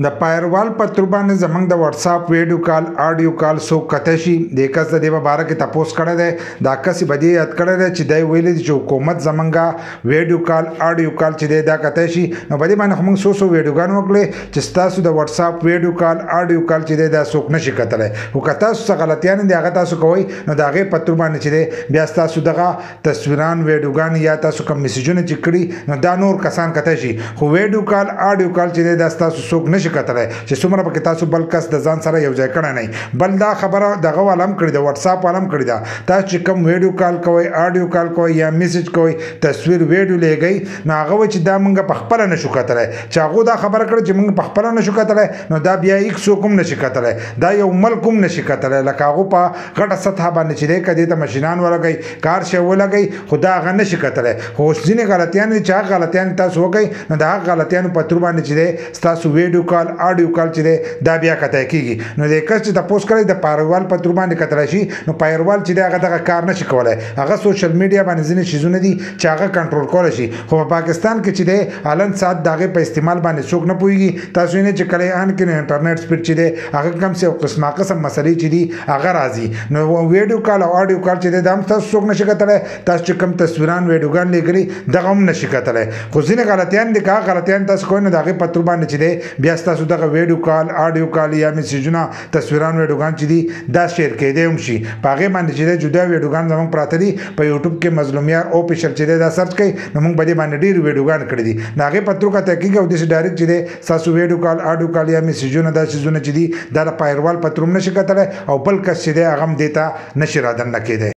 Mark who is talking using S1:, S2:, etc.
S1: د فایروال په تر باندې زمنګ د واتس اپ ویډیو کال آډیو کال سو کته شي د کس د دیو باره کې تاسو کړه ده دا کس بدی یاد کړه ده چې د ویل چې حکومت زمنګا ویډیو کال آډیو کال چې دا کته شي نو بدی باندې موږ سو ویډیوګان وکړي چې تاسو د واتس اپ ویډیو کال آډیو کال چې دا سوک نشي کتلای او کته تاسو غلطیان دي هغه تاسو کوی نو دا غي په تر باندې چې بیا تاسو دغه تصویران ویډیوګان یا تاسو کوم میسجونه چې کړی نو دا نور کسان کته شي خو ویډیو کال آډیو کال چې دا تاسو سوک نشي کتلای چې څومره پکې تاسو بل کس د ځان سره یو ځای کړه نه بل دا خبره دغه علم کړی د واتس اپ علم کړی دا تاسو چې کوم ویډیو کال کوئ آډیو کال کوئ یا میسج کوئ تصویر ویډیو لګی نو هغه چې دا مونږ په خپل نشو کتلای چې هغه دا خبره کړی چې مونږ په خپل نشو کتلای نو دا بیا یک سو کوم نشي کتلای دا یو ملکوم نشي کتلای لکه هغه په غټه سطح باندې چې کدی ته ماشینان ولګي کار شی ولګي خدا هغه نشي کتلای خو ځینې غلطیان چې غلطیان تاسو وکړي نو دا غلطیان په تر باندې چې تاسو ویډیو کال آډیو کال چې دا بیا کته کیږي نو د کس چې تاسو کړی د فایروال په تر باندې کتل شي نو فایروال چې دا هغه کار نشي کولای هغه سوشل میډیا باندې ځینې شیزونه دي چې هغه کنټرول کول شي خو په پاکستان کې چې د هلن سات دغه په استعمال باندې څوک نه پويږي تاسو نه چې کله ان کې انټرنیټ سپیډ چې دی هغه کم څه قسم مسلې چې دي هغه راځي نو ویډیو کال او آډیو کال چې د هم تاسو څوک نشي کتلای تاسو چې کم تصویران ویډیوګان لګري دغه هم نشي کتلای خو ځینې غلطیان دي کا غلطیان تاسو کوی نه دغه په تر باندې چې دی بیا تاسو دغه ویډیو کال آډیو کال یا میسجونه تصویران ویډیوګان چې دي دا شیر کېدای هم شي پاغه باندې چې جدا ویډیوګان زموږ پراته دي په یوټیوب کې مظلومیار او پېشر چې دا سرچ کړئ نو موږ باندې ډېر ویډیوګان کړی دي دا غي پترو کا تحقیق او د ډایرکټ چې دی تاسو ویډیو کال آډیو کال یا میسجونه دا شیزونه چې دي دا فایروال پتروم نشي کتلای او بل کس چې دی هغه هم دیتا نشي را دن کېدای